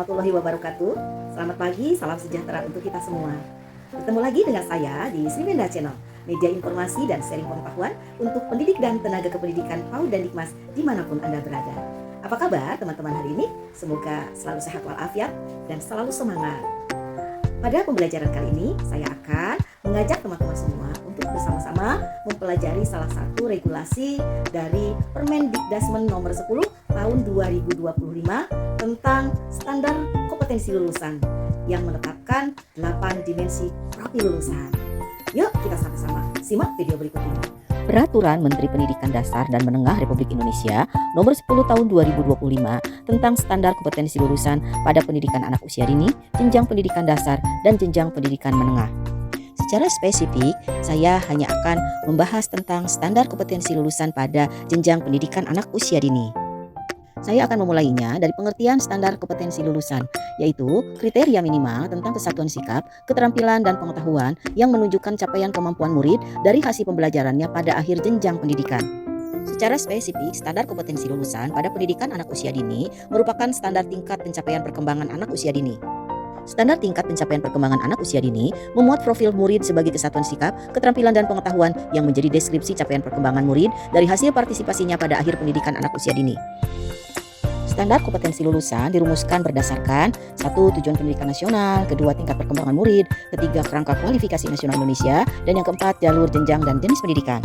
warahmatullahi wabarakatuh. Selamat pagi, salam sejahtera untuk kita semua. Bertemu lagi dengan saya di Srimenda Channel, media informasi dan sharing pengetahuan untuk pendidik dan tenaga kependidikan PAUD dan Dikmas dimanapun Anda berada. Apa kabar teman-teman hari ini? Semoga selalu sehat walafiat dan selalu semangat. Pada pembelajaran kali ini, saya akan mengajak teman-teman semua untuk bersama-sama mempelajari salah satu regulasi dari Permendikdasmen nomor 10 tahun 2025 tentang standar kompetensi lulusan yang menetapkan 8 dimensi profil lulusan. Yuk kita sama-sama simak video berikut ini. Peraturan Menteri Pendidikan Dasar dan Menengah Republik Indonesia Nomor 10 Tahun 2025 tentang standar kompetensi lulusan pada pendidikan anak usia dini, jenjang pendidikan dasar, dan jenjang pendidikan menengah. Secara spesifik, saya hanya akan membahas tentang standar kompetensi lulusan pada jenjang pendidikan anak usia dini. Saya akan memulainya dari pengertian standar kompetensi lulusan, yaitu kriteria minimal tentang kesatuan sikap, keterampilan, dan pengetahuan yang menunjukkan capaian kemampuan murid dari hasil pembelajarannya pada akhir jenjang pendidikan. Secara spesifik, standar kompetensi lulusan pada pendidikan anak usia dini merupakan standar tingkat pencapaian perkembangan anak usia dini. Standar tingkat pencapaian perkembangan anak usia dini memuat profil murid sebagai kesatuan sikap, keterampilan, dan pengetahuan yang menjadi deskripsi capaian perkembangan murid dari hasil partisipasinya pada akhir pendidikan anak usia dini. Standar kompetensi lulusan dirumuskan berdasarkan 1. Tujuan pendidikan nasional, 2. Tingkat perkembangan murid, 3. Kerangka kualifikasi nasional Indonesia, dan yang keempat jalur jenjang dan jenis pendidikan.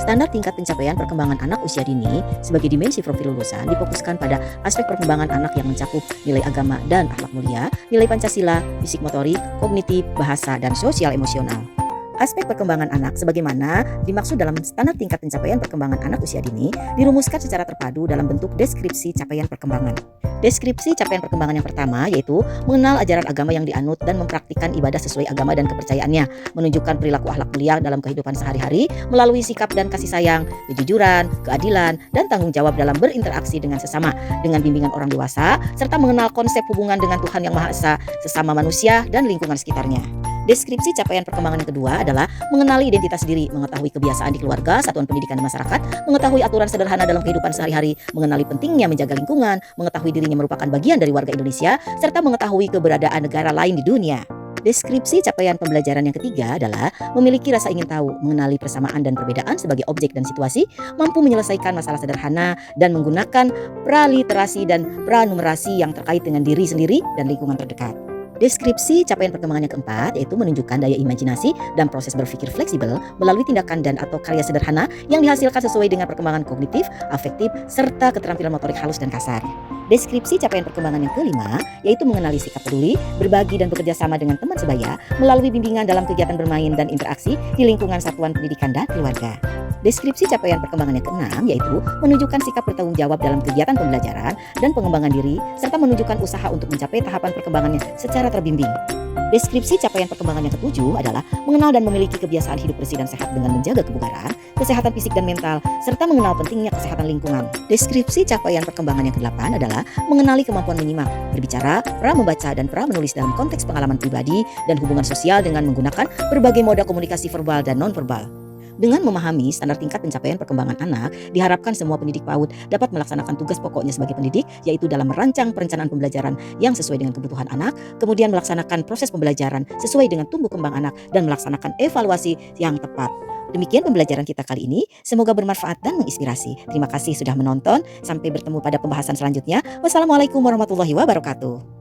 Standar tingkat pencapaian perkembangan anak usia dini sebagai dimensi profil lulusan difokuskan pada aspek perkembangan anak yang mencakup nilai agama dan akhlak mulia, nilai Pancasila, fisik motorik, kognitif, bahasa, dan sosial emosional. Aspek perkembangan anak sebagaimana dimaksud dalam standar tingkat pencapaian perkembangan anak usia dini dirumuskan secara terpadu dalam bentuk deskripsi capaian perkembangan. Deskripsi capaian perkembangan yang pertama yaitu mengenal ajaran agama yang dianut dan mempraktikkan ibadah sesuai agama dan kepercayaannya, menunjukkan perilaku akhlak mulia dalam kehidupan sehari-hari melalui sikap dan kasih sayang, kejujuran, keadilan, dan tanggung jawab dalam berinteraksi dengan sesama, dengan bimbingan orang dewasa, serta mengenal konsep hubungan dengan Tuhan Yang Maha Esa, sesama manusia, dan lingkungan sekitarnya. Deskripsi capaian perkembangan yang kedua adalah mengenali identitas diri, mengetahui kebiasaan di keluarga, satuan pendidikan dan masyarakat, mengetahui aturan sederhana dalam kehidupan sehari-hari, mengenali pentingnya menjaga lingkungan, mengetahui dirinya merupakan bagian dari warga Indonesia, serta mengetahui keberadaan negara lain di dunia. Deskripsi capaian pembelajaran yang ketiga adalah memiliki rasa ingin tahu, mengenali persamaan dan perbedaan sebagai objek dan situasi, mampu menyelesaikan masalah sederhana, dan menggunakan praliterasi dan pranumerasi yang terkait dengan diri sendiri dan lingkungan terdekat. Deskripsi capaian perkembangan yang keempat yaitu menunjukkan daya imajinasi dan proses berpikir fleksibel melalui tindakan dan atau karya sederhana yang dihasilkan sesuai dengan perkembangan kognitif, afektif, serta keterampilan motorik halus dan kasar. Deskripsi capaian perkembangan yang kelima yaitu mengenali sikap peduli, berbagi, dan bekerja sama dengan teman sebaya melalui bimbingan dalam kegiatan bermain dan interaksi di lingkungan satuan pendidikan dan keluarga. Deskripsi capaian perkembangan yang keenam yaitu menunjukkan sikap bertanggung jawab dalam kegiatan pembelajaran dan pengembangan diri serta menunjukkan usaha untuk mencapai tahapan perkembangannya secara terbimbing. Deskripsi capaian perkembangan yang ketujuh adalah mengenal dan memiliki kebiasaan hidup bersih dan sehat dengan menjaga kebugaran, kesehatan fisik dan mental, serta mengenal pentingnya kesehatan lingkungan. Deskripsi capaian perkembangan yang kedelapan adalah mengenali kemampuan menyimak, berbicara, pra membaca, dan pra menulis dalam konteks pengalaman pribadi dan hubungan sosial dengan menggunakan berbagai moda komunikasi verbal dan non-verbal. Dengan memahami standar tingkat pencapaian perkembangan anak, diharapkan semua pendidik PAUD dapat melaksanakan tugas pokoknya sebagai pendidik, yaitu dalam merancang perencanaan pembelajaran yang sesuai dengan kebutuhan anak, kemudian melaksanakan proses pembelajaran sesuai dengan tumbuh kembang anak, dan melaksanakan evaluasi yang tepat. Demikian pembelajaran kita kali ini, semoga bermanfaat dan menginspirasi. Terima kasih sudah menonton, sampai bertemu pada pembahasan selanjutnya. Wassalamualaikum warahmatullahi wabarakatuh.